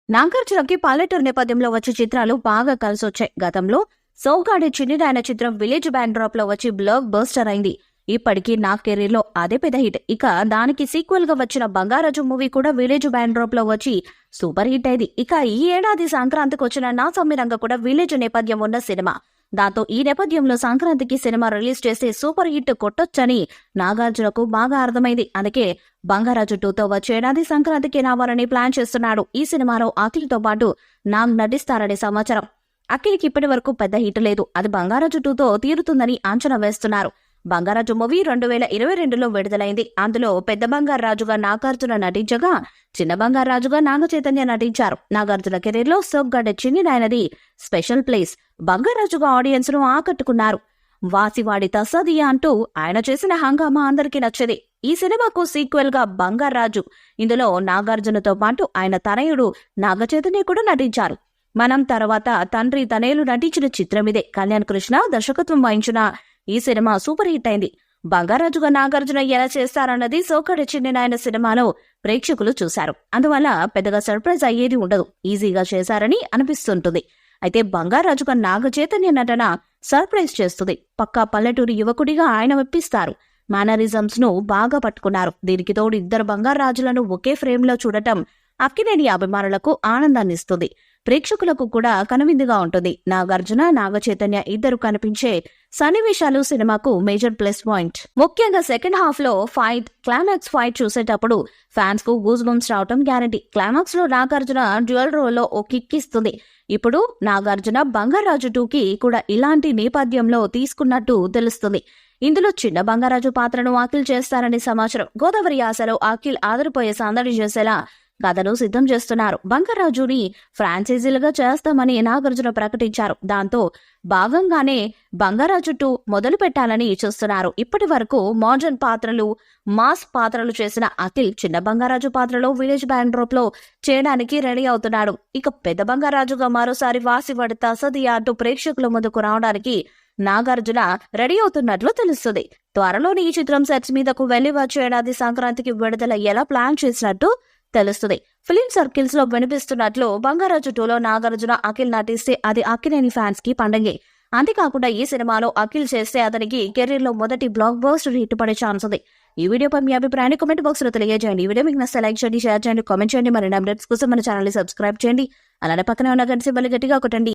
నాగార్జునకి పల్లెటూరు నేపథ్యంలో వచ్చే చిత్రాలు బాగా కలిసొచ్చాయి. గతంలో సోగ్గాడే చిన్నిరాయన చిత్రం విలేజ్ బ్యాక్ డ్రాప్ లో వచ్చి బ్లాక్ బస్టర్ అయింది. ఇప్పటికీ నా కెరీర్ లో అదే పెద్ద హిట్. ఇక దానికి సీక్వెల్ గా వచ్చిన బంగారాజు మూవీ కూడా విలేజ్ బ్యాక్ డ్రాప్ లో వచ్చి సూపర్ హిట్ అయింది. ఇక ఈ ఏడాది సంక్రాంతికి వచ్చిన నా సమ్మిరంగ కూడా విలేజ్ నేపథ్యం ఉన్న సినిమా. దాంతో ఈ నేపథ్యంలో సంక్రాంతికి సినిమా రిలీజ్ చేస్తే సూపర్ హిట్ కొట్టొచ్చని నాగార్జునకు బాగా అర్థమైంది. అందుకే బంగారాజు 2తో వచ్చే ఏడాది సంక్రాంతికి రావాలని ప్లాన్ చేస్తున్నాడు. ఈ సినిమాలో అఖిల్తో పాటు నాగ్ నటిస్తారనే సమాచారం. అఖిల్కి ఇప్పటి వరకు పెద్ద హిట్ లేదు. అది బంగారాజు 2తో తీరుతుందని అంచనా వేస్తున్నారు. బంగారాజు మూవీ 2022లో విడుదలైంది. అందులో పెద్ద బంగారు రాజుగా నాగార్జున నటించగా చిన్న బంగారు రాజుగా నాగ చైతన్య నటించారు. నాగార్జున కెరీర్ లో సోగ్గాడే చిన్నిరాయనది స్పెషల్ ప్లేస్. బంగారాజుగా ఆడియన్స్ ను ఆకట్టుకున్నారు. వాసివాడి తస్సదియా అంటూ ఆయన చేసిన హంగామా అందరికీ నచ్చేది. ఈ సినిమాకు సీక్వెల్ గా బంగారాజు. ఇందులో నాగార్జునతో పాటు ఆయన తనయుడు నాగ చైతన్య కూడా నటించారు. మనం తర్వాత తండ్రి తనయులు నటించిన చిత్రం ఇదే. కళ్యాణ్ కృష్ణ దర్శకత్వం వహించిన ఈ సినిమా సూపర్ హిట్ అయింది. బంగారాజుగా నాగార్జున ఎలా చేస్తారన్నది సోగ్గాడే చిన్నిరాయన సినిమాలో ప్రేక్షకులు చూశారు. అందువల్ల పెద్దగా సర్ప్రైజ్ అయ్యేది ఉండదు. ఈజీగా చేశారని అనిపిస్తుంటుంది. అయితే బంగారాజుగా నాగ చైతన్య నటన సర్ప్రైజ్ చేస్తుంది. పక్కా పల్లెటూరు యువకుడిగా ఆయన మెప్పిస్తారు. మేనరిజమ్స్ ను బాగా పట్టుకున్నారు. దీనికి తోడు ఇద్దరు బంగారాజులను ఒకే ఫ్రేమ్ లో చూడటం అక్కినేని అభిమానులకు ఆనందాన్నిస్తుంది. ప్రేక్షకులకు కూడా కనువిందుగా ఉంటుంది. నాగార్జున నాగ చైతన్య ఇద్దరు కనిపించే సన్నివేశాలు సినిమాకు మేజర్ ప్లస్ పాయింట్. ముఖ్యంగా సెకండ్ హాఫ్ లో క్లైమాక్స్ ఫైట్ చూసేటప్పుడు ఫ్యాన్స్ కు గూస్ బంప్స్ రావటం గ్యారంటీ. క్లైమాక్స్ లో నాగార్జున డ్యూయల్ రోల్ లో ఓ కిక్ ఇస్తుంది. ఇప్పుడు నాగార్జున బంగారాజు 2కి కూడా ఇలాంటి నేపథ్యంలో తీసుకున్నట్టు తెలుస్తుంది. ఇందులో చిన్న బంగారాజు పాత్రను అఖిల్ చేస్తారని సమాచారం. గోదావరి యాసలో అఖిల్ ఆదరిపోయే సందడి చేసేలా కథను సిద్ధం చేస్తున్నారు. బంగారాజుని ఫ్రాంచైజీలుగా చేస్తామని నాగార్జున ప్రకటించారు. దాంతో భాగంగానే బంగారాజు 2 మొదలు పెట్టాలని చూస్తున్నారు. ఇప్పటి వరకు మోడర్న్ పాత్రలు, మాస్ పాత్రలు చేసిన అఖిల్ చిన్న బంగారాజు పాత్రలో విలేజ్ బ్యాక్ డ్రాప్ లో చేయడానికి రెడీ అవుతున్నాడు. ఇక పెద్ద బంగారాజుగా మరోసారి వాసివాడి తసదియా అంటూ ప్రేక్షకుల ముందుకు రావడానికి నాగార్జున రెడీ అవుతున్నట్లు తెలుస్తుంది. త్వరలోనే ఈ చిత్రం సెట్స్ మీదకు వెళ్లి వచ్చే ఏడాది సంక్రాంతికి విడుదల ఎలా ప్లాన్ చేసినట్టు తెలుస్తుంది. ఫిలిం సర్కిల్స్ లో వినిపిస్తున్నట్లు బంగారాజు 2లో నాగార్జున అఖిల్ నటిస్తే అది అక్కినేని ఫ్యాన్స్ కి పండగే. అంతేకాకుండా ఈ సినిమాలో అఖిల్ చేస్తే అతనికి కెరీర్ లో మొదటి బ్లాక్ బస్టర్ హిట్ పడే ఛాన్స్ ఉంది. ఈ వీడియోపై మీ అభిప్రాయాన్ని కామెంట్ బాక్స్ లో తెలియజేయండి. ఈ వీడియో మీకు నచ్చితే లైక్ చేయండి, షేర్ చేయండి, కామెంట్ చేయండి. మరిన్ని అప్డేట్స్ కోసం మన ఛానల్ ని సబ్స్క్రైబ్ చేయండి. అలానే పక్కనే ఉన్న గంట సింబల్ గట్టిగా కొట్టండి.